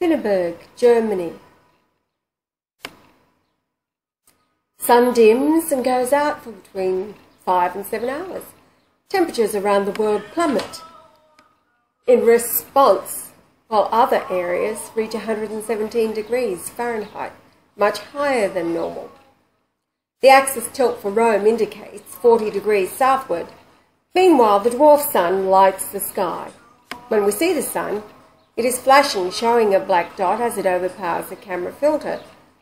Pinneberg, Germany. Sun dims and goes out for between 5 and 7 hours. Temperatures around the world plummet in response, while other areas reach 117 degrees Fahrenheit, much higher than normal. The axis tilt for Rome indicates 40 degrees southward. Meanwhile, the dwarf sun lights the sky. When we see the sun, it is flashing, showing a black dot as it overpowers the camera filter.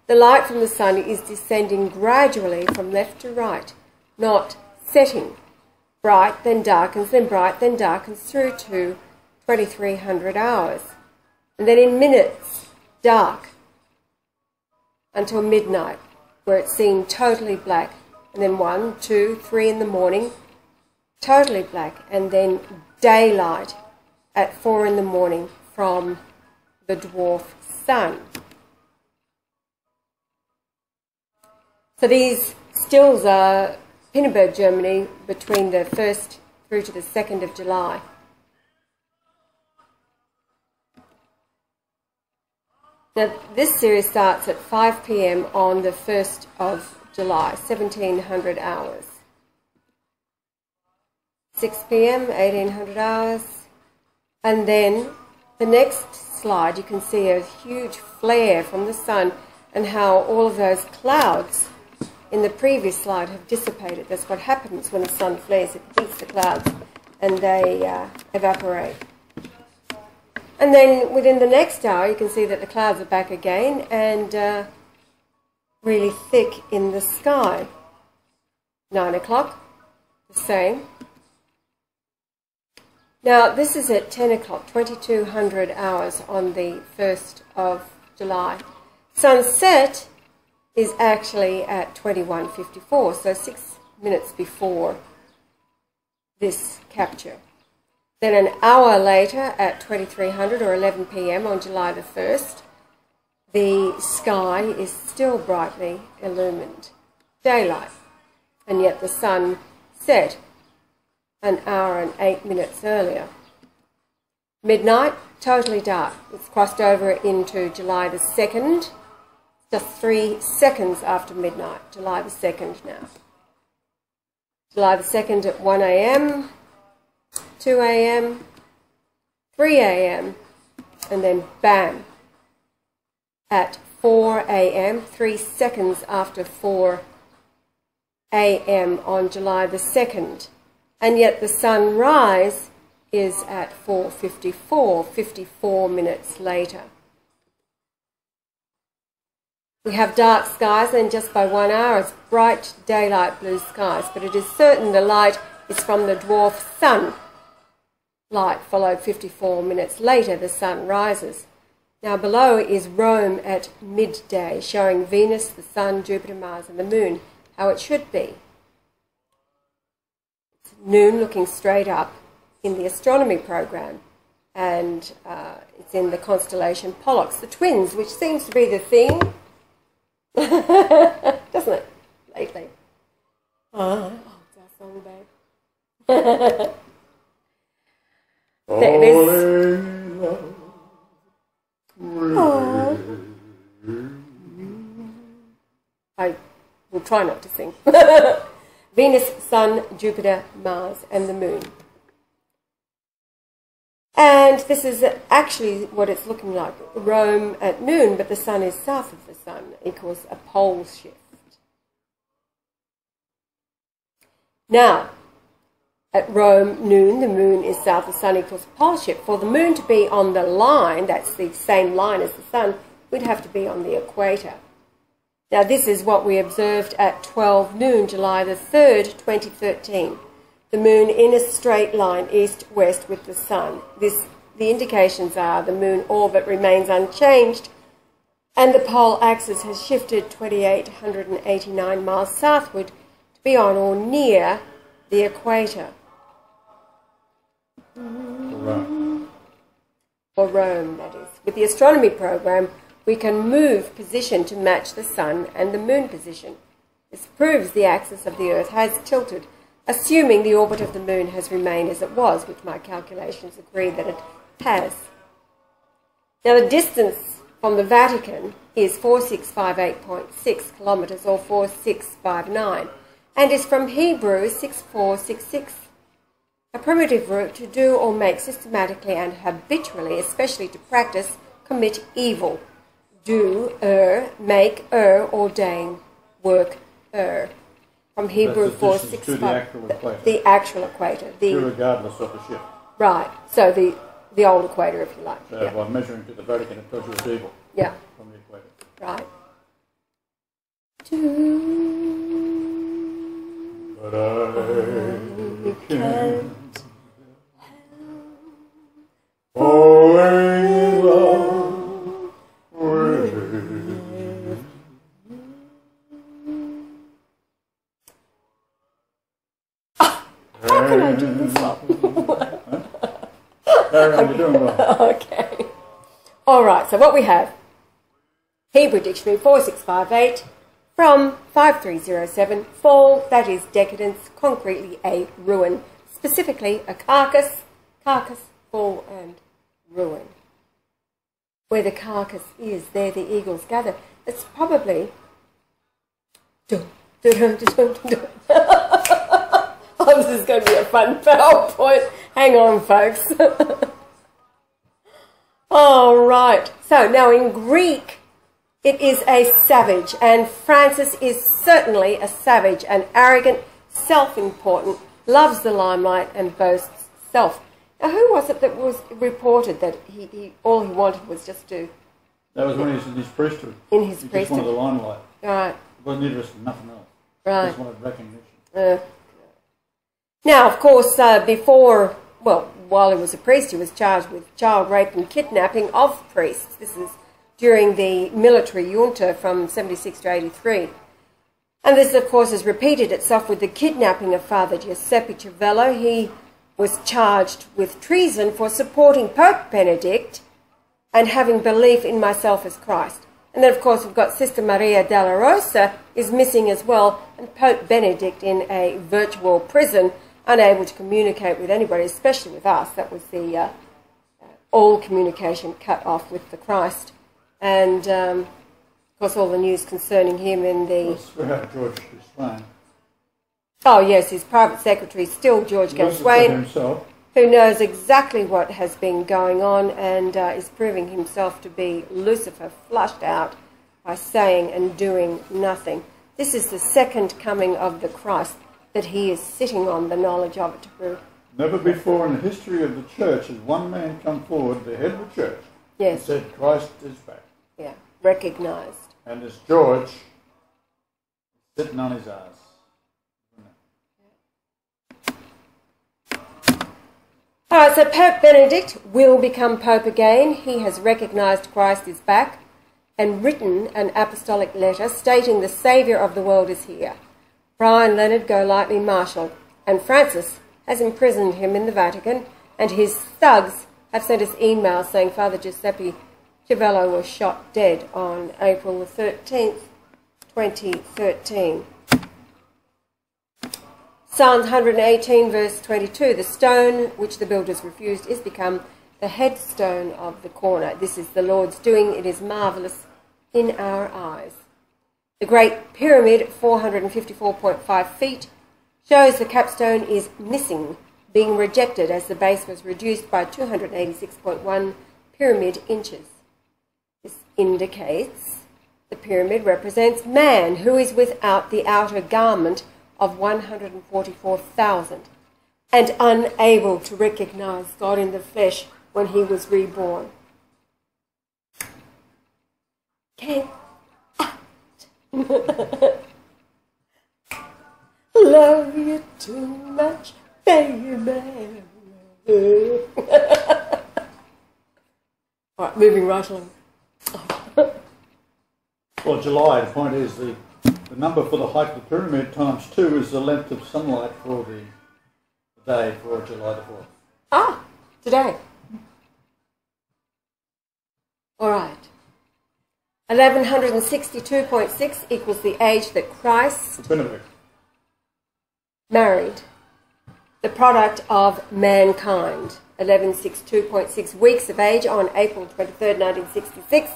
The light from the sun is descending gradually from left to right, not setting. Bright, then darkens, then bright, then darkens through to 2300 hours. And then in minutes, dark until midnight, where it's seen totally black. And then 1, 2, 3 in the morning, totally black. And then daylight at 4 in the morning from the dwarf sun. So these stills are Pinneberg, Germany, between the 1st through to the 2nd of July. Now, this series starts at 5 p.m. on the 1st of July, 1700 hours. 6 p.m., 1800 hours. And then the next slide, you can see a huge flare from the sun and how all of those clouds in the previous slide have dissipated. That's what happens when the sun flares. It heats the clouds and they evaporate. And then within the next hour, you can see that the clouds are back again and really thick in the sky. 9 o'clock, the same. Now, this is at 10 o'clock, 2200 hours on the 1st of July. Sunset is actually at 21:54, so 6 minutes before this capture. Then an hour later at 2300 or 11 p.m. on July the 1st, the sky is still brightly illumined, daylight, and yet the sun set an hour and 8 minutes earlier. Midnight, totally dark. It's crossed over into July the 2nd, just 3 seconds after midnight, July the 2nd now. July the 2nd at 1 a.m., 2 a.m., 3 a.m., and then bam, at 4 a.m., 3 seconds after 4 a.m. on July the 2nd. And yet the sunrise is at 4:54, 54 minutes later. We have dark skies, and just by 1 hour it's bright daylight blue skies, but it is certain the light is from the dwarf sun. Light followed 54 minutes later, the sun rises. Now below is Rome at midday, showing Venus, the sun, Jupiter, Mars and the moon, how it should be. It's noon looking straight up in the astronomy program, and it's in the constellation Pollux, the twins, which seems to be the theme, doesn't it, lately? Oh, it's our song, babe. There it is. Oh. I will try not to sing. Venus, Sun, Jupiter, Mars, and the Moon. And this is actually what it's looking like. Rome at noon, but the Sun is south of the Sun, equals a pole shift. Now, at Rome noon, the Moon is south of the Sun, equals a pole shift. For the Moon to be on the line, that's the same line as the Sun, we'd have to be on the equator. Now, this is what we observed at 12 noon, July the 3rd, 2013. The Moon in a straight line, east-west with the Sun. The indications are the Moon orbit remains unchanged, and the pole axis has shifted 2,889 miles southward to be on or near the equator. For Rome, that is. With the astronomy program, we can move position to match the Sun and the Moon position. This proves the axis of the Earth has tilted, assuming the orbit of the Moon has remained as it was, which my calculations agree that it has. Now, the distance from the Vatican is 4658.6 kilometres, or 4659, and is from Hebrew 6466. A primitive root to do or make systematically and habitually, especially to practice, commit evil. Do, make, ordain, work, From Hebrew 465. The actual equator. Regardless of the shift. Right. So the old equator, if you like. So by measuring to the Vatican, it tells you it's evil. Yeah. From the equator. Right. But I can't fall in love with you. How can I do this one? You're doing well. Okay. All right, so what we have, Hebrew Dictionary 4658, from 5307, fall, that is decadence, concretely a ruin, specifically a carcass, fall and ruin. Where the carcass is, there the eagles gather. It's probably... Oh, this is going to be a fun PowerPoint. Hang on, folks. All right. So now in Greek, it is a savage, and Francis is certainly a savage, an arrogant, self-important, loves the limelight and boasts self. Now, who was it that was reported that he all he wanted was just to... That was when he was in his priesthood. In his he priesthood. Just wanted the limelight. Right. He wasn't interested in nothing else. Right. He just wanted recognition. Now, of course, while he was a priest, he was charged with child rape and kidnapping of priests. This is during the military junta from 76 to 83. And this, of course, has repeated itself with the kidnapping of Father Giuseppe Civello. He was charged with treason for supporting Pope Benedict and having belief in myself as Christ. And then, of course, we've got Sister Maria della Rosa is missing as well, and Pope Benedict in a virtual prison, unable to communicate with anybody, especially with us. That was the all communication cut off with the Christ. And, of course, all the news concerning him in the... That's George Gaswain. Oh, yes, his private secretary, still George Gaswain, who knows exactly what has been going on and is proving himself to be Lucifer, flushed out by saying and doing nothing. This is the second coming of the Christ that he is sitting on, the knowledge of it to prove. Never before in the history of the church has one man come forward, the head of the church, and said, Christ is back. Yeah, recognised. And this George sitting on his ass. All right, so Pope Benedict will become Pope again. He has recognised Christ is back and written an apostolic letter stating the Saviour of the world is here. Brian Leonard Golightly Marshall, and Francis has imprisoned him in the Vatican, and his thugs have sent us emails saying Father Giuseppe Civello was shot dead on April the 13th, 2013. Psalms 118 verse 22, the stone which the builders refused is become the headstone of the corner. This is the Lord's doing, it is marvellous in our eyes. The Great Pyramid, 454.5 feet, shows the capstone is missing, being rejected as the base was reduced by 286.1 pyramid inches. This indicates the pyramid represents man, who is without the outer garment of 144,000 and unable to recognise God in the flesh when he was reborn. Can't love you too much, baby. All right, moving right along. Well, July, the point is the number for the height of the pyramid times 2 is the length of sunlight for the day for July the 4th. Ah, today. All right. 1162.6 equals the age that Christ married the product of mankind. 1162.6 weeks of age on April 23rd, 1966.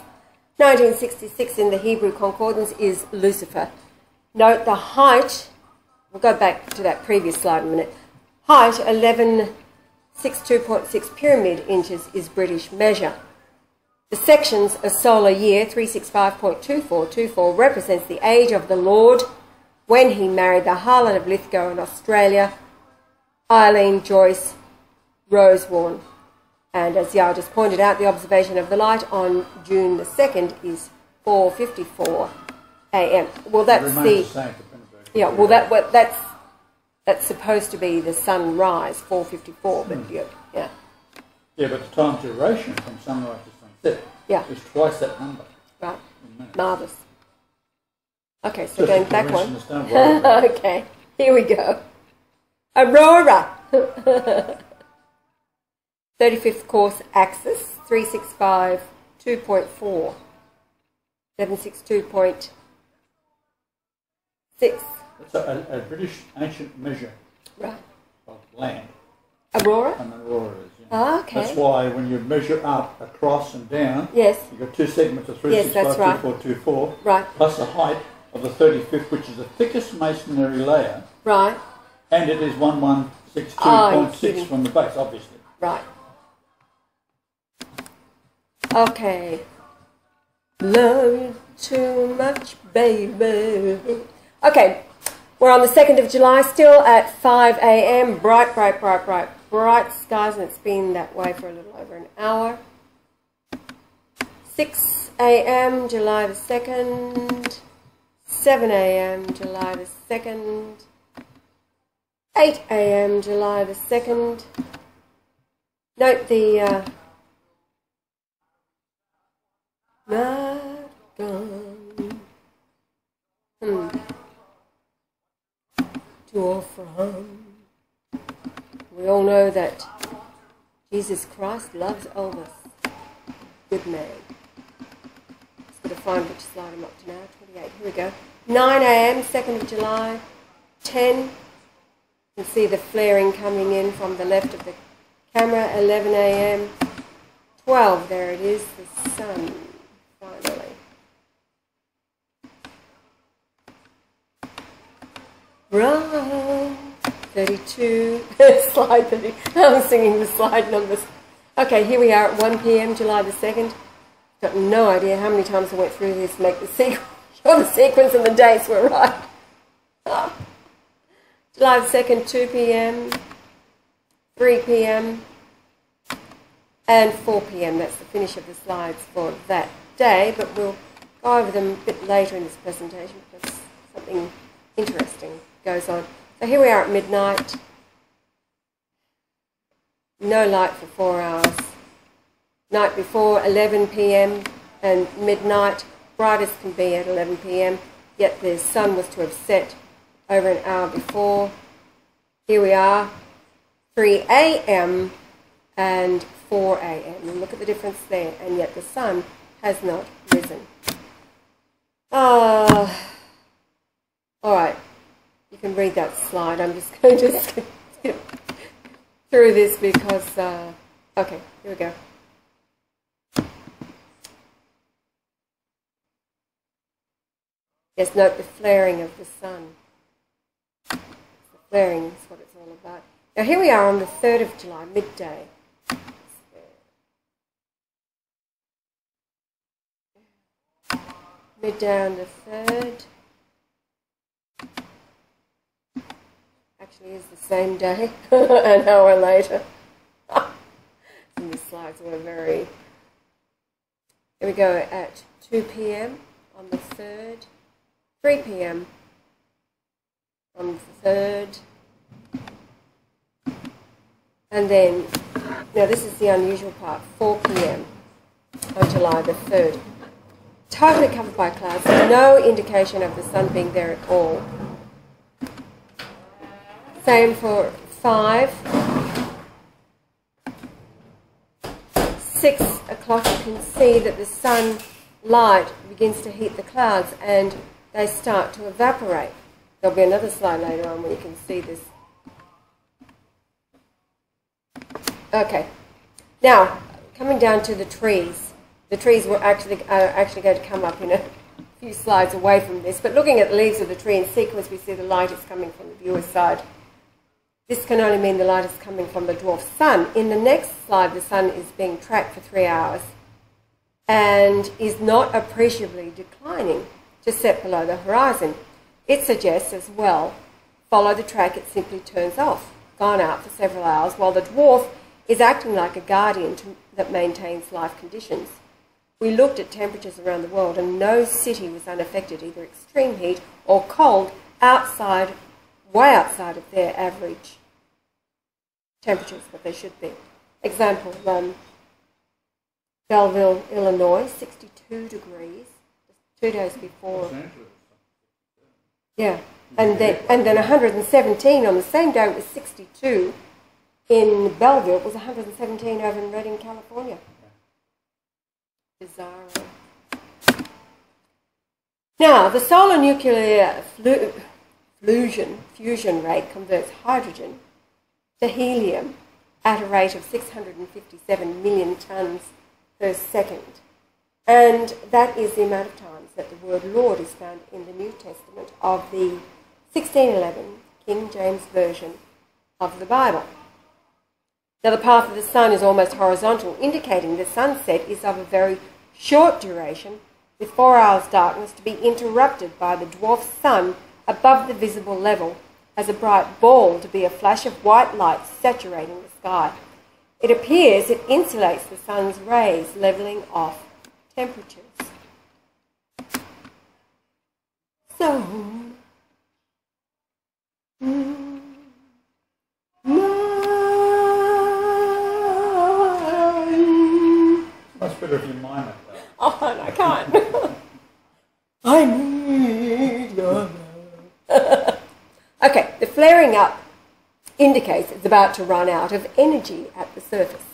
1966 in the Hebrew Concordance is Lucifer. Note the height, we'll go back to that previous slide in a minute. Height 1162.6 pyramid inches is British measure. The sections, a solar year, 365.2424, represents the age of the Lord when he married the harlot of Lithgow in Australia, Eileen Joyce Rosewarne. And as Yah just pointed out, the observation of the light on June the 2nd is 4:54 a.m. Well, that's yeah. Well, that's supposed to be the sunrise, 4:54. But yeah. Yeah, but the time duration from sunrise to sunset is twice that number. Right. Marvellous. Okay, so going back one. Okay, here we go. Aurora. 35th course axis, 365 2.4, 762.6. It's a British ancient measure of land. Aurora? An aurora is, yeah. Ah, okay. That's why when you measure up, across and down, yes, you've got two segments of 365 2424, right, plus the height of the 35th, which is the thickest masonry layer. Right. And it is 1162.6 from the base, obviously. Right. Okay. Love you too much, baby. Okay, we're on the 2nd of July, still at 5 a.m. Bright skies, and it's been that way for a little over an hour. 6 a.m. July the 2nd. 7 a.m. July the 2nd. 8 a.m. July the 2nd. Note the not gone to or from. We all know that Jesus Christ loves Elvis. Good man. Just got to find which slide I'm up to now. 28. Here we go. 9 a.m. 2nd of July. 10. You can see the flaring coming in from the left of the camera. 11 a.m. 12. There it is. The sun. Finally. Run. 32. Slide 30. I'm singing the slide numbers. Okay, here we are at 1 p.m. July the 2nd. Got no idea how many times I went through this to make the sequence and the dates were right. July the 2nd, 2 p.m., 3 p.m. and 4 p.m. That's the finish of the slides for that day, but we'll go over them a bit later in this presentation because something interesting goes on. So here we are at midnight. No light for 4 hours. Night before, 11 p.m. and midnight, brightest can be at 11 p.m. Yet the sun was to have set over an hour before. Here we are, 3 a.m. and 4 a.m. And look at the difference there, and yet the sun has not risen. All right, you can read that slide. I'm just going to skip through this because, okay, here we go. Yes, note the flaring of the sun. The flaring is what it's all about. Now here we are on the 3rd of July, midday. Midday on the 3rd. Actually is the same day, an hour later. And the slides were very... Here we go at 2 p.m. on the 3rd. 3 p.m. on the 3rd. And then, now this is the unusual part, 4 p.m. on July the 3rd. Totally covered by clouds, no indication of the sun being there at all. Same for 5. 6 o'clock, you can see that the sun light begins to heat the clouds and they start to evaporate. There'll be another slide later on where you can see this. Okay, now coming down to the trees. The trees are actually going to come up in a few slides away from this, but looking at the leaves of the tree in sequence, we see the light is coming from the viewer's side. This can only mean the light is coming from the dwarf sun. In the next slide, the sun is being tracked for 3 hours and is not appreciably declining to set below the horizon. It suggests as well, follow the track, it simply turns off, gone out for several hours, while the dwarf is acting like a guardian that maintains life conditions. We looked at temperatures around the world and no city was unaffected, either extreme heat or cold, way outside of their average temperatures, what they should be. Example, Belleville, Illinois, 62 degrees, 2 days before. Yeah, and then 117 on the same day. It was 62 in Belleville. It was 117 over in Redding, California. Bizarre. Now, the solar nuclear fusion rate converts hydrogen to helium at a rate of 657 million tonnes per second. And that is the amount of times that the word Lord is found in the New Testament of the 1611 King James Version of the Bible. Now, the path of the sun is almost horizontal, indicating the sunset is of a very short duration, with 4 hours darkness to be interrupted by the dwarf sun above the visible level, as a bright ball to be a flash of white light saturating the sky. It appears it insulates the sun's rays, levelling off temperatures. So, much better if you mime it though. Oh, no, I can't. I need your love. Okay, the flaring up indicates it's about to run out of energy at the surface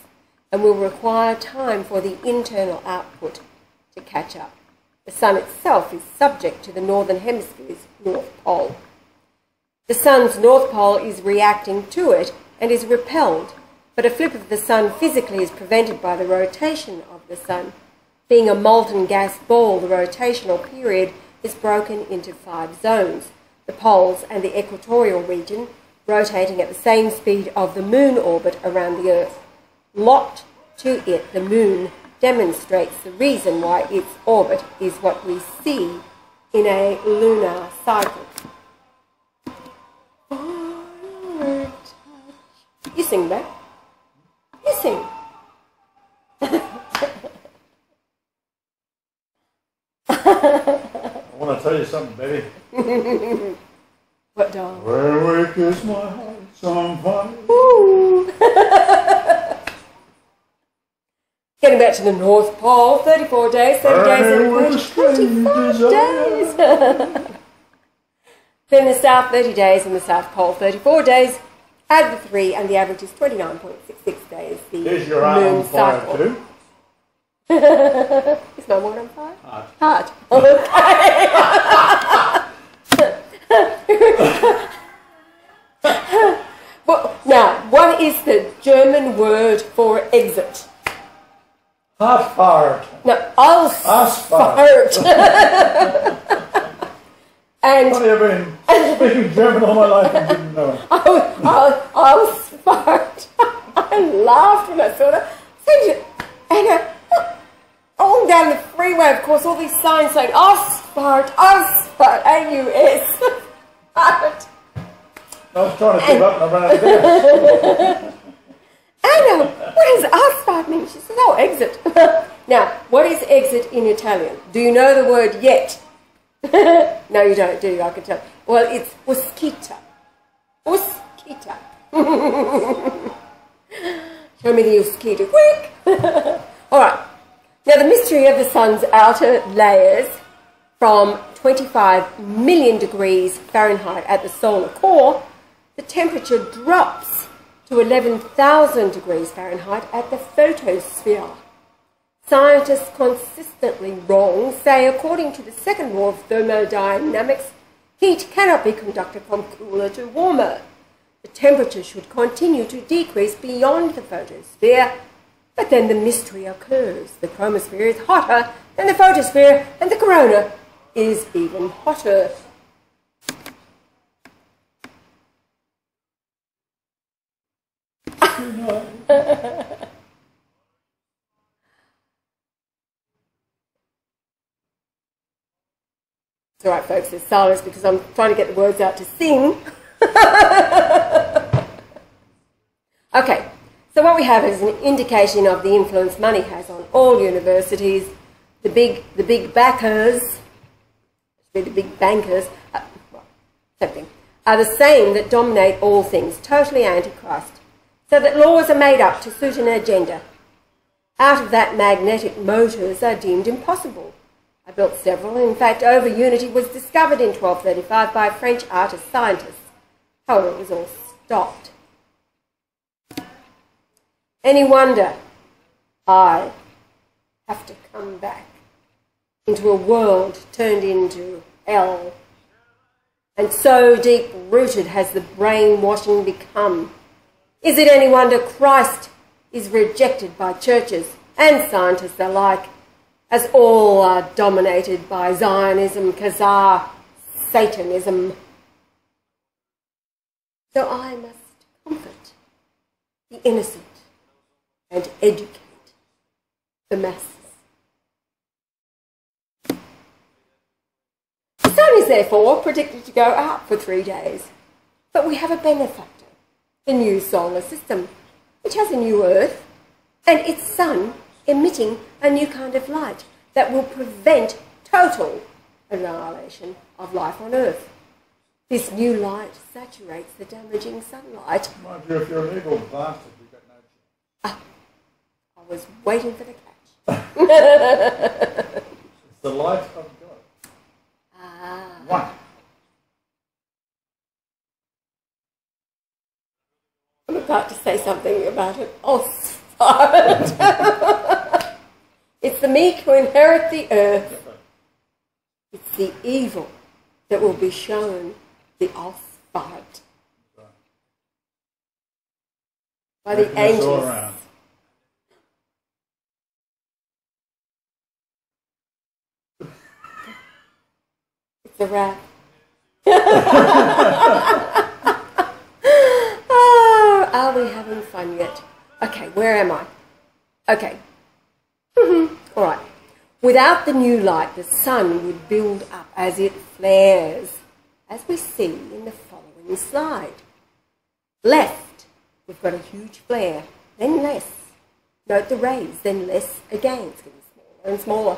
and will require time for the internal output to catch up. The sun itself is subject to the northern hemisphere's north pole. The sun's north pole is reacting to it and is repelled, but a flip of the sun physically is prevented by the rotation of the sun. Being a molten gas ball, the rotational period is broken into 5 zones. The poles and the equatorial region rotating at the same speed of the moon orbit around the Earth. Locked to it, the moon demonstrates the reason why its orbit is what we see in a lunar cycle. You sing that? You sing. I want to tell you something, baby. What, darling? Where wake is my heart on fire. Ooh. Getting back to the North Pole, 34 days, 30 days, and 25 days. Then the South, 30 days, and the South Pole, 34 days. Add the 3, and the average is 29.66 days. The is your arm moon on fire cycle. too? Is my one on fire? Heart. Okay. Well, now, what is the German word for exit? Ausfahrt. No, Ausfahrt. And Funny, I've been speaking German all my life and didn't know it. Ausfahrt. I laughed when I saw that. And all down the freeway, of course, all these signs saying Ausfahrt, Ausfahrt, A-U-S. I was trying to keep up and I ran out of gas. Anna, what does Ausfahrt mean? She says, oh, exit. Now, what is exit in Italian? Do you know the word yet? No, you don't, do you? I can tell. Well, it's uscita. Uscita. Show me the uscita, quick. All right. Now, the mystery of the sun's outer layers from 25 million degrees Fahrenheit at the solar core, the temperature drops to 11,000 degrees Fahrenheit at the photosphere. Scientists consistently wrong say, according to the second law of thermodynamics, heat cannot be conducted from cooler to warmer. The temperature should continue to decrease beyond the photosphere But then the mystery occurs. The chromosphere is hotter than the photosphere, and the corona is even hotter. It's all right, folks, there's silence because I'm trying to get the words out to sing. Okay, so what we have is an indication of the influence money has on all universities. The big backers, the big bankers, something, are the same that dominate all things, totally Antichrist, so that laws are made up to suit an agenda. Out of that, magnetic motors are deemed impossible. I built several. In fact, over-unity was discovered in 1235 by French artist-scientists. However, it was all stopped. Any wonder I have to come back into a world turned into hell? And so deep-rooted has the brainwashing become. Is it any wonder Christ is rejected by churches and scientists alike, as all are dominated by Zionism, Khazar, Satanism? So I must comfort the innocent and educate the masses. The sun is therefore predicted to go out for 3 days, but we have a benefactor, the new solar system, which has a new Earth and its sun emitting a new kind of light that will prevent total annihilation of life on Earth. This new light saturates the damaging sunlight. Mind you, if you're an evil bastard, you've got no chance. I was waiting for the catch. It's the light of God. One. I'm about to say something about an oss-fart. It's the meek who inherit the earth. It's the evil that will be shown the oss-fart by the angels. It's a wrap. Oh, are we having fun yet? Okay, where am I? Okay. All right. Without the new light, the sun would build up as it flares, as we see in the following slide. Left, we've got a huge flare, then less. Note the rays, then less again. It's getting smaller and smaller.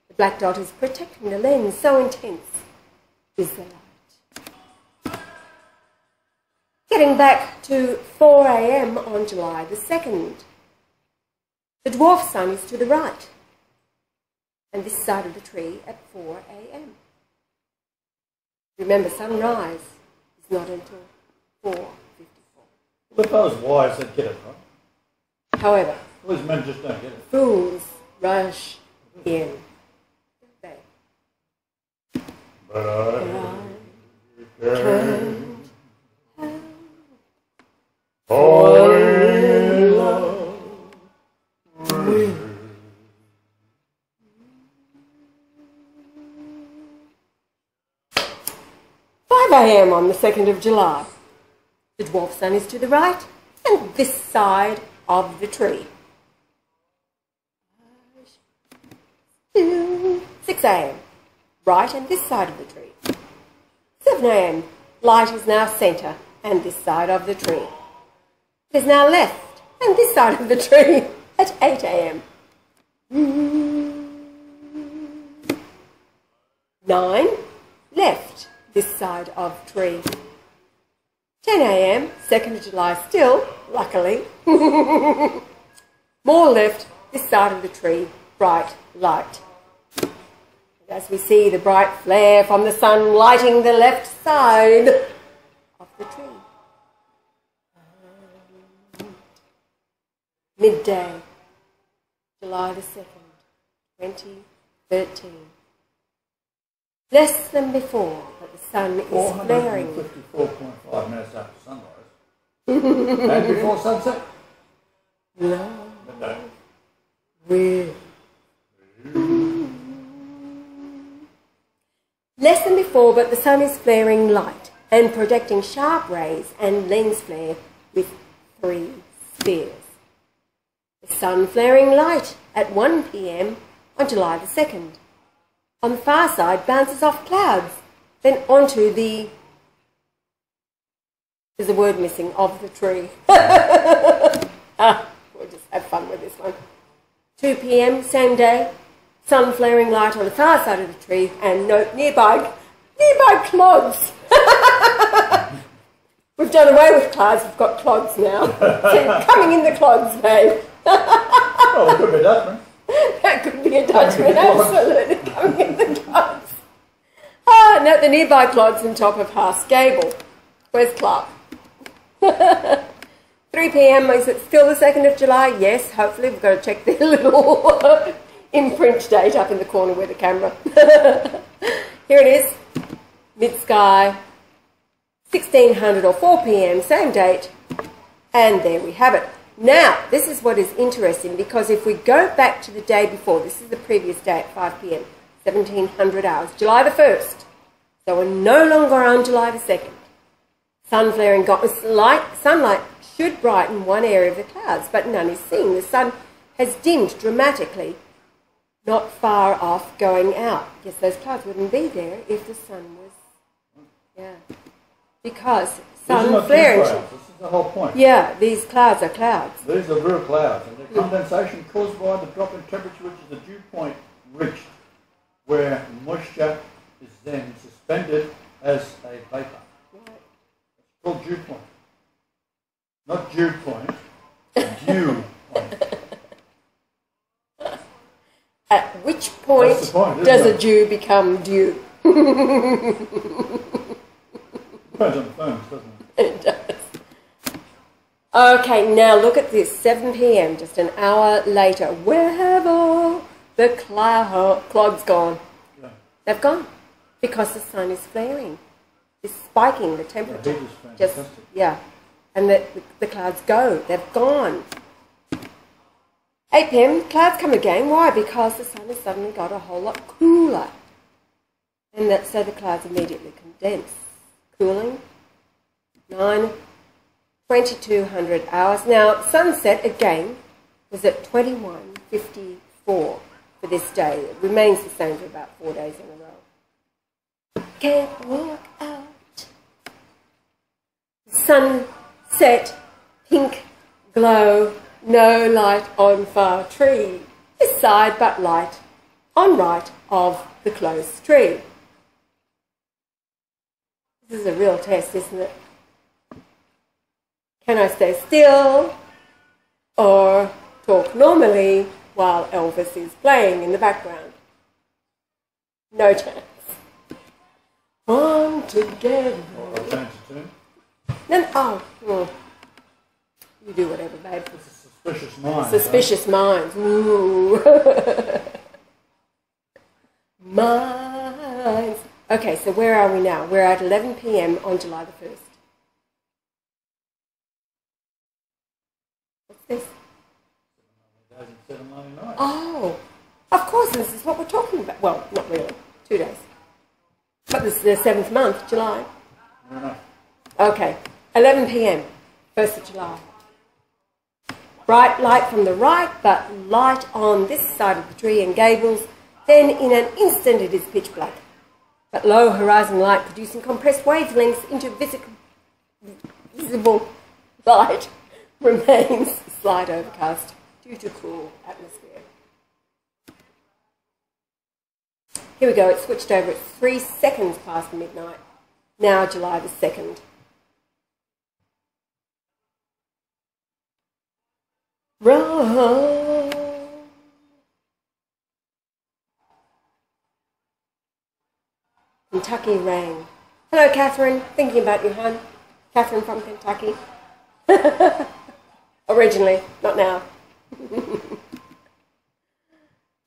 The black dot is protecting the lens, so intense is the light. Getting back to 4 a.m. on July the 2nd. The dwarf sun is to the right, and this side of the tree at 4 a.m. Remember, sunrise is not until 4:54. But those wise that get it, right? However, Those men just don't get it. fools rush in. They But I turn fall in love with 5 a.m. on the 2nd of July. The dwarf sun is to the right and this side of the tree. 6 a.m. right and this side of the tree. 7 a.m. light is now centre and this side of the tree. It is now left and this side of the tree at 8 a.m. 9 left this side of tree. 10 a.m. 2nd of July still, luckily. More left this side of the tree, bright light. As we see the bright flare from the sun lighting the left side of the tree. Midday, July the 2nd, 2013. Less than before, but the sun is flaring. 454.5 minutes after sunrise. And before sunset? No. Midday. with less than before, but the sun is flaring light and projecting sharp rays and lens flare with 3 spheres. The sun flaring light at 1 p.m. on July the 2nd. On the far side, bounces off clouds, then onto the, there's a word missing, of the tree. We'll just have fun with this one. 2 p.m. same day, sun flaring light on the far side of the tree, and note nearby clods. We've done away with clouds, we've got clods now. So coming in the clods, babe. Oh, it could be a Dutchman. That could be a Dutchman, absolutely, coming in the clods. Ah, note the nearby clods on top of Haas Gable. Where's Clark? 3 p.m, is it still the 2nd of July? Yes, hopefully. We've got to check their little imprint date up in the corner with the camera. Here it is, mid-sky, 1600 or 4 p.m, same date, and there we have it. Now, this is what is interesting, because if we go back to the day before, this is the previous day at 5 p.m, 1700 hours, July the 1st, so we're no longer on July the 2nd. Sun flaring, sunlight should brighten one area of the clouds, but none is seen. The sun has dimmed dramatically, not far off going out. Yes, those clouds wouldn't be there if the sun was, yeah, because sun flaring. This is the whole point. Yeah, these clouds are clouds. These are real clouds, and the condensation caused by the drop in temperature, which is the dew point reached, where moisture is then suspended as a vapour. Right. It's called dew point. Not dew point, dew point. At which point, does a Jew become dew? Depends on the firms, doesn't it? It does. Okay, now look at this. 7 p.m, just an hour later. Where have all the clouds gone? Yeah. They've gone because the sun is flaring. It's spiking the temperature. The heat is fantastic. Yeah, and the clouds go. They've gone. 8 p.m, clouds come again. Why? Because the sun has suddenly got a whole lot cooler. And so the clouds immediately condense. Cooling. 9, 2200 hours. Now, sunset again was at 21:54 for this day. It remains the same for about 4 days in a row. Can't walk out. Sunset, pink glow. No light on far tree, this side but light on right of the close tree. This is a real test, isn't it? Can I stay still or talk normally while Elvis is playing in the background? No chance. On together. I'll change the tune. No, you do whatever, babe. Suspicious minds. Suspicious minds. Ooh. Minds. Okay, so where are we now? We're at 11 p.m. on July the 1st. What's this? 799. Oh, of course, this is what we're talking about. Well, not really. 2 days. But this is the 7th month, July. Fair enough. Okay, 11 p.m., 1st of July. Bright light from the right, but light on this side of the tree and gables. Then in an instant it is pitch black. But low horizon light producing compressed wavelengths into visible light remains slight overcast due to cool atmosphere. Here we go, it switched over at 3 seconds past midnight. Now July the 2nd. Run. Kentucky rang. Hello, Catherine. Thinking about you, hon. Catherine from Kentucky. Originally, not now.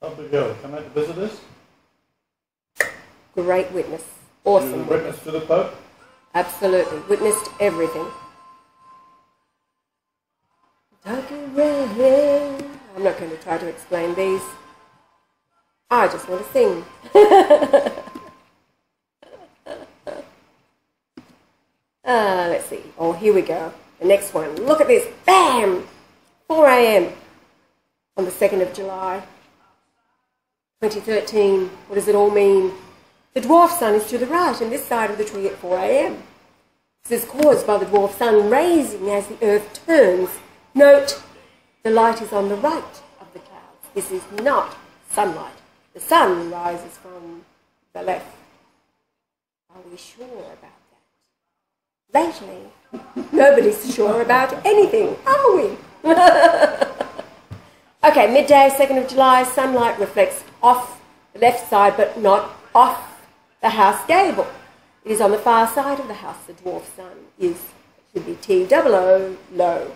Up we go. Come out to visit us. Great witness. Awesome. You were witness to the Pope? Absolutely. Witnessed everything. Kentucky rang. I'm not going to try to explain these. I just want to sing. Let's see. Oh, here we go. The next one. Look at this. Bam! 4 a.m. on the 2nd of July, 2013. What does it all mean? The dwarf sun is to the right and this side of the tree at 4 a.m. This is caused by the dwarf sun raising as the earth turns. Note, the light is on the right of the clouds. This is not sunlight. The sun rises from the left. Are we sure about that? Lately, nobody's sure about anything, are we? Okay, midday, 2nd of July, sunlight reflects off the left side but not off the house gable. It is on the far side of the house. The dwarf sun should be T-O-O, low.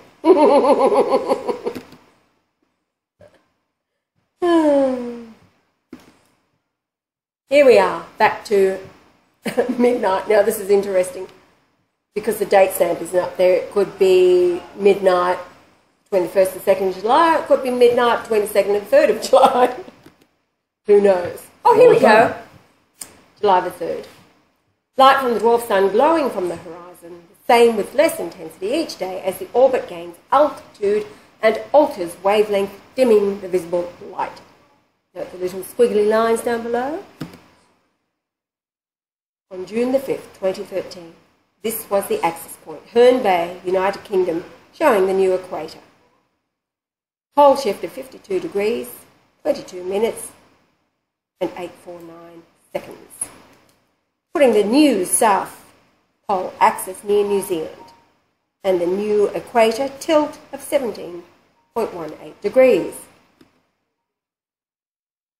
Here we are, back to midnight. Now this is interesting because the date stamp isn't up there. It could be midnight, 21st and 2nd of July. It could be midnight, 22nd and 3rd of July. Who knows? Oh, here we go. July the 3rd. Light from the dwarf sun glowing from the horizon, the same with less intensity each day as the orbit gains altitude and alters wavelength, dimming the visible light. Note the little squiggly lines down below. On June the 5th, 2013, this was the axis point, Herne Bay, United Kingdom, showing the new equator. Pole shift of 52 degrees, 22 minutes, and 849 seconds. Putting the new South Pole axis near New Zealand, and the new equator tilt of 17.18 degrees.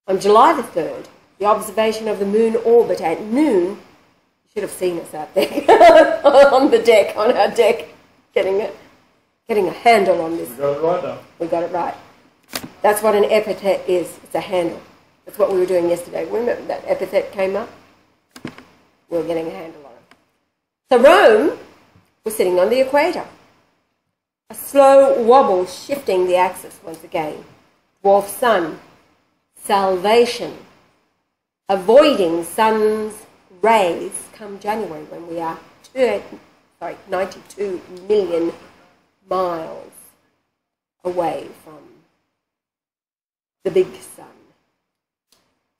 On July the 3rd, the observation of the moon orbit at noon, you should have seen us out there on the deck, on our deck, getting a handle on this. We got it right now. We got it right. That's what an epithet is. It's a handle. That's what we were doing yesterday. Remember that epithet came up? We were getting a handle on it. So Rome was sitting on the equator. A slow wobble shifting the axis once again. Dwarf sun. Salvation. Avoiding sun's rays come January when we are 92 million miles away from the big sun.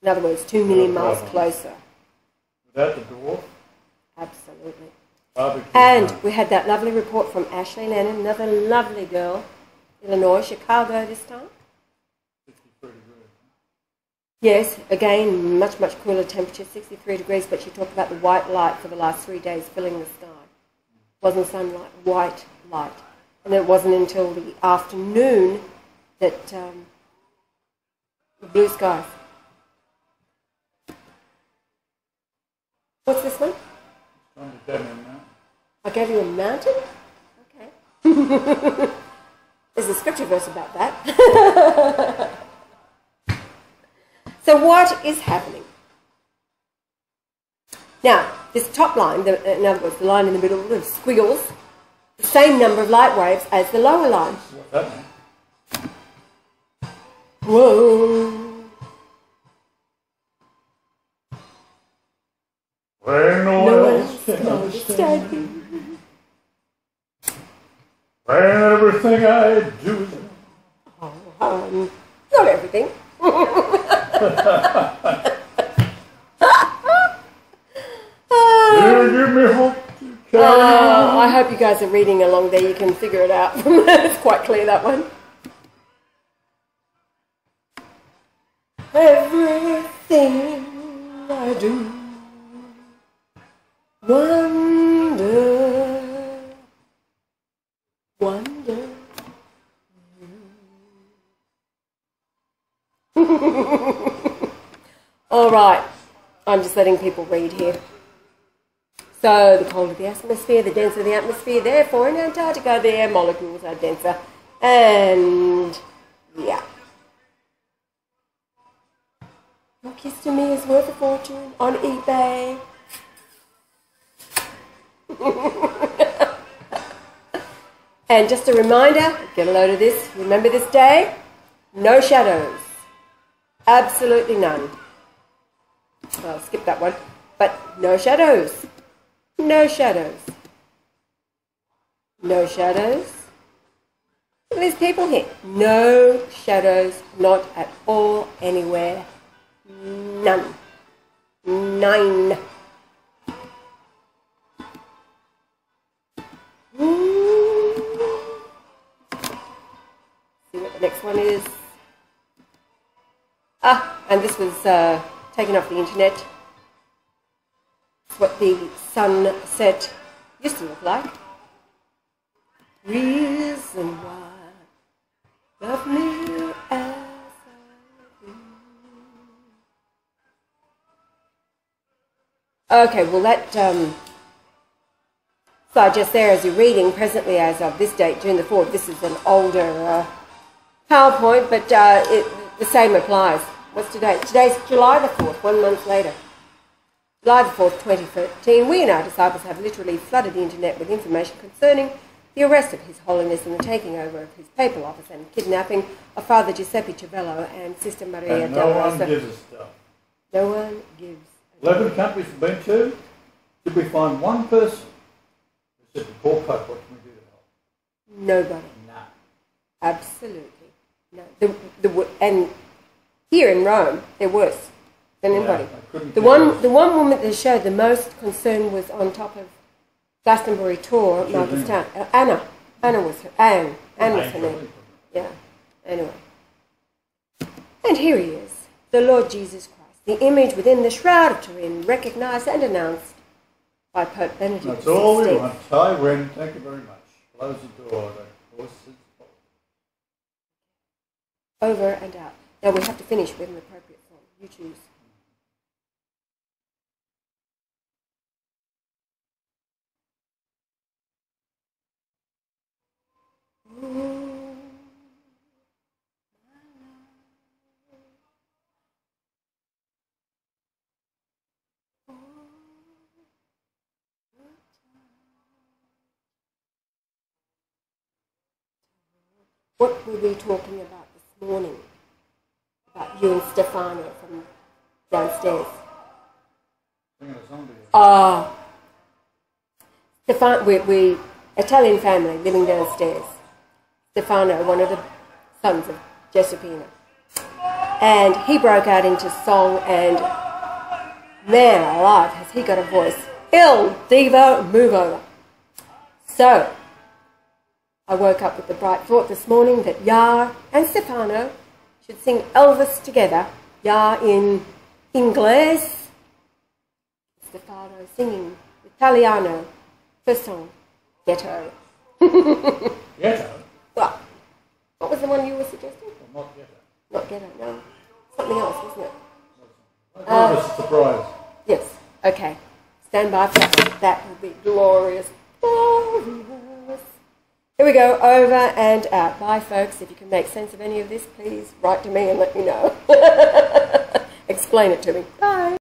In other words, 2 million miles closer. Without the dwarf? Absolutely. Barbecue And time. we had that lovely report from Ashley Lennon, another lovely girl, Illinois, Chicago this time. 63 degrees. Yes, again, much, much cooler temperature, 63 degrees, but she talked about the white light for the last 3 days filling the sky. It wasn't sunlight, white light. And it wasn't until the afternoon that the blue skies. What's this one? Trying to tell me now. I gave you a mountain? Okay. There's a scripture verse about that. So what is happening? Now, this top line, in other words, the line in the middle, the squiggles, the same number of light waves as the lower line. What's that mean? Whoa. When no one else can understand me. When everything I do is Not everything. you give me hope to carry on. I hope you guys are reading along there. You can figure it out. It's quite clear, that one. Everything I do, wonder All right, I'm just letting people read here. So the colder the atmosphere, the denser the atmosphere. Therefore, in Antarctica, the air molecules are denser. And yeah. Your kiss to me is worth a fortune on eBay. And just a reminder, get a load of this. Remember this day? No shadows. Absolutely none. I'll skip that one. But no shadows. No shadows. No shadows. There's people here. No shadows. Not at all. Anywhere. None. Nine. See what the next one is. And this was taken off the internet. It's what the sunset used to look like. Reason why love me as I do. Okay, well that so just there as you're reading, presently as of this date, June the 4th, this is an older PowerPoint, but the same applies. What's today? Today's July the 4th, 1 month later. July the 4th, 2013, we and our disciples have literally flooded the internet with information concerning the arrest of His Holiness and the taking over of his papal office and kidnapping of Father Giuseppe Civello and Sister Maria And Della no one Rosa. gives us stuff. No one gives. 11 countries we've been to. Did we find one person who said, the poor Pope, what can we do to help? Nobody. No. Absolutely. No. And here in Rome, they're worse than anybody. The one woman that showed the most concern was on top of Glastonbury tour, Marcus Town. Anna. Anne was her name. Yeah. Anyway. And here he is, the Lord Jesus Christ, the image within the Shroud of Turin, recognised and announced by Pope Benedict XVI. That's all we want. Ty Wren, thank you very much. Close the door. The horse is full. Over and out. Now we have to finish with an appropriate song. You choose. What were we talking about this morning? About you and Stefano from downstairs. Stefano, we Italian family living downstairs. Stefano, one of the sons of Giuseppina. And he broke out into song, and man alive, has he got a voice. Il Divo Move Over. So, I woke up with the bright thought this morning that Yah and Stefano should sing Elvis together. Yah in Inglés, Stefano singing Italiano. First song, Ghetto. Ghetto? Well, what was the one you were suggesting? Well, not Ghetto. Not Ghetto, no. Something else, wasn't it? That was a surprise. Yes, okay. Stand by for that. That will be glorious. Glorious. Here we go, over and out. Bye, folks. If you can make sense of any of this, please write to me and let me know. Explain it to me. Bye.